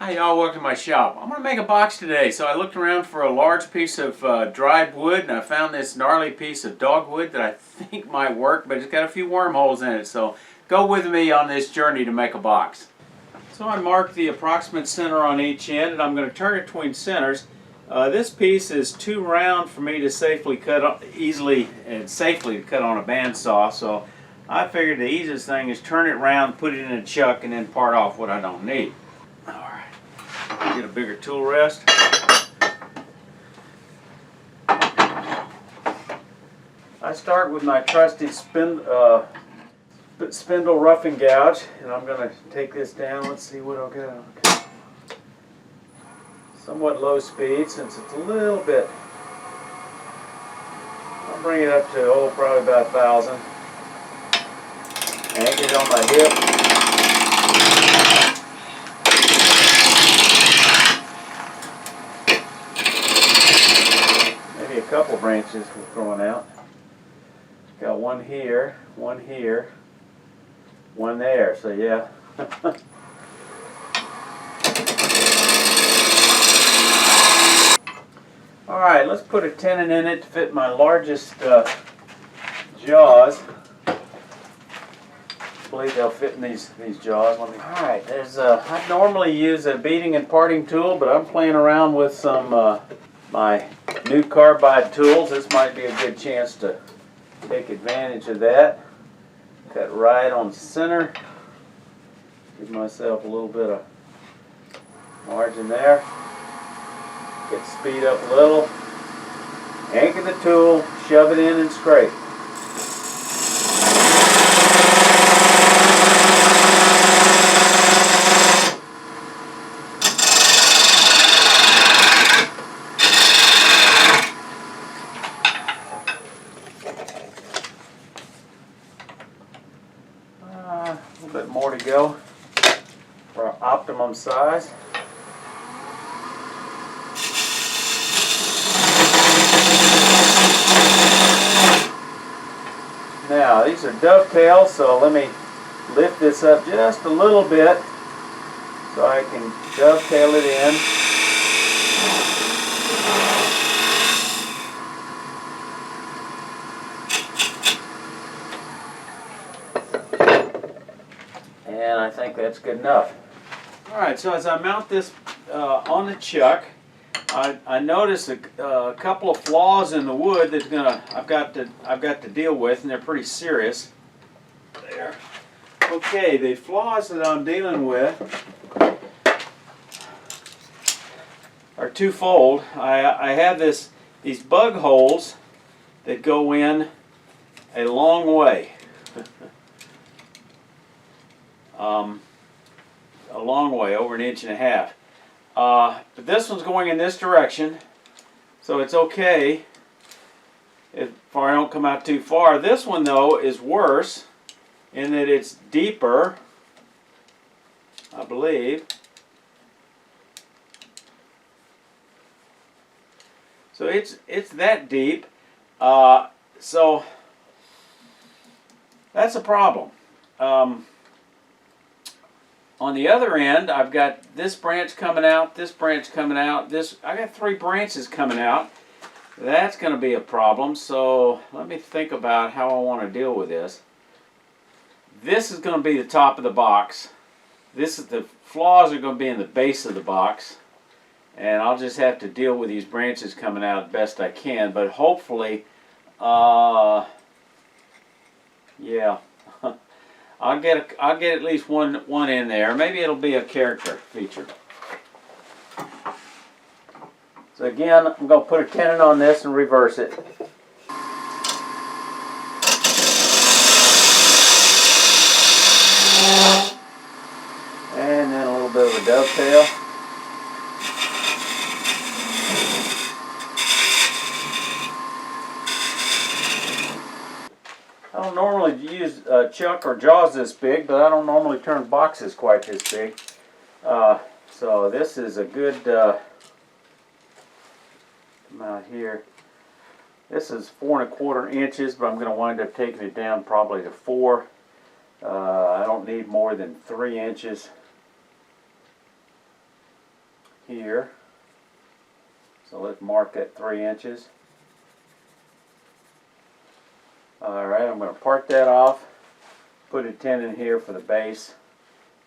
Hi y'all, welcome to my shop. I'm going to make a box today, so I looked around for a large piece of dried wood and I found this gnarly piece of dogwood that I think might work, but it's got a few wormholes in it, so go with me on this journey to make a box. So I marked the approximate center on each end and I'm going to turn it between centers. This piece is too round for me to safely cut on, safely to cut on a bandsaw, so I figured the easiest thing is turn it around, put it in a chuck, and then part off what I don't need. Alright, get a bigger tool rest. I start with my trusty spindle roughing gouge, and I'm going to take this down. Let's see what I'll get. Okay. Somewhat low speed since it's a little bit. I'll bring it up to probably about 1,000. Anchor it on my hip. Maybe a couple branches we're throwing out. Got one here, one there, so yeah. Alright, let's put a tenon in it to fit my largest jaws. I believe they'll fit in these jaws. Alright, I normally use a beating and parting tool, but I'm playing around with some my new carbide tools. This might be a good chance to take advantage of that. Cut right on center. Give myself a little bit of margin there. Get speed up a little. Anchor the tool, shove it in and scrape. A little bit more to go for our optimum size. Now these are dovetails, so let me lift this up just a little bit so I can dovetail it in. And I think that's good enough. Alright, so as I mount this on the chuck, I noticed a couple of flaws in the wood that I've got to deal with, and they're pretty serious. There. Okay, the flaws that I'm dealing with are twofold. I have these bug holes that go in a long way. A long way, over 1.5 inches. But this one's going in this direction, so it's okay if I don't come out too far. This one, though, is worse in that it's deeper, I believe. So it's that deep. So that's a problem. On the other end, I've got this branch coming out, this branch coming out, I got 3 branches coming out. That's going to be a problem, so let me think about how I want to deal with this. This is going to be the top of the box. The flaws are going to be in the base of the box, and I'll just have to deal with these branches coming out the best I can, but hopefully, yeah. I'll get at least one in there. Maybe it'll be a character feature. So again, I'm going to put a tenon on this and reverse it. And then a little bit of a dovetail. I don't normally use chuck or jaws this big, but I don't normally turn boxes quite this big. So this is a good amount here. This is 4¼ inches, but I'm going to wind up taking it down probably to 4. I don't need more than 3 inches. here. So let's mark that 3 inches. Alright, I'm going to part that off, put a 10 in here for the base,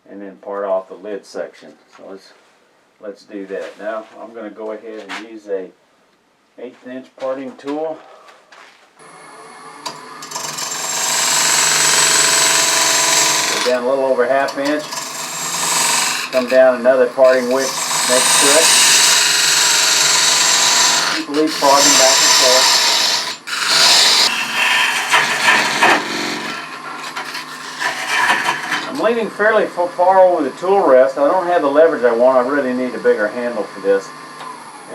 and then part off the lid section. So let's do that. Now I'm going to go ahead and use a 1/8 inch parting tool. Go down a little over 1/2 inch. Come down another parting width next to it. Keep leaf frogging back and forth. I'm leaning fairly far over the tool rest. I don't have the leverage I want. I really need a bigger handle for this.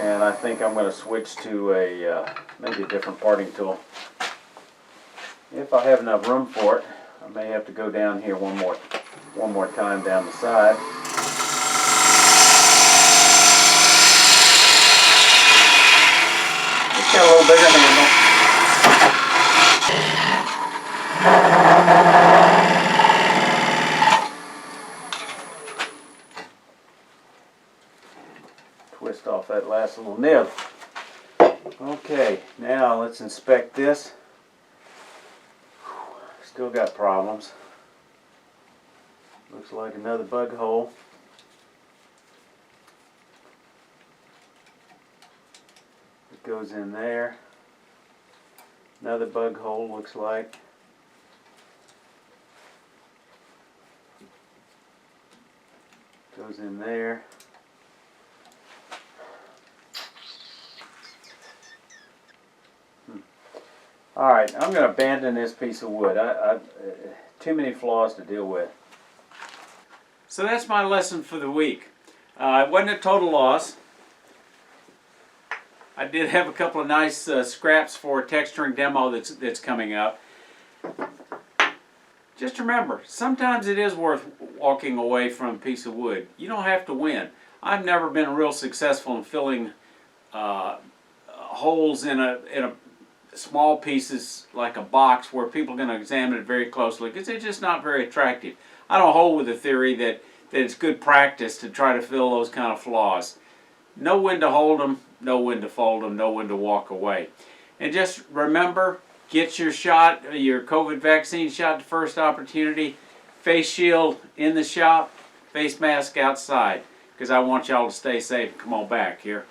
And I think I'm going to switch to maybe a different parting tool. If I have enough room for it, I may have to go down here one more time down the side. It's got a little bigger handle. Twist off that last little nib. Okay, now let's inspect this. Still got problems. Looks like another bug hole. It goes in there. Another bug hole looks like. Goes in there. Alright, I'm going to abandon this piece of wood. Too many flaws to deal with. So that's my lesson for the week. It wasn't a total loss. I did have a couple of nice scraps for a texturing demo that's coming up. Just remember, sometimes it is worth walking away from a piece of wood. You don't have to win. I've never been real successful in filling holes in a small pieces like a box where people are going to examine it very closely because it's just not very attractive. I don't hold with the theory that it's good practice to try to fill those kind of flaws. Know when to hold them, know when to fold them, know when to walk away. And just remember, get your shot, your COVID vaccine shot the first opportunity. Face shield in the shop, face mask outside, because I want y'all to stay safe. Come on back here.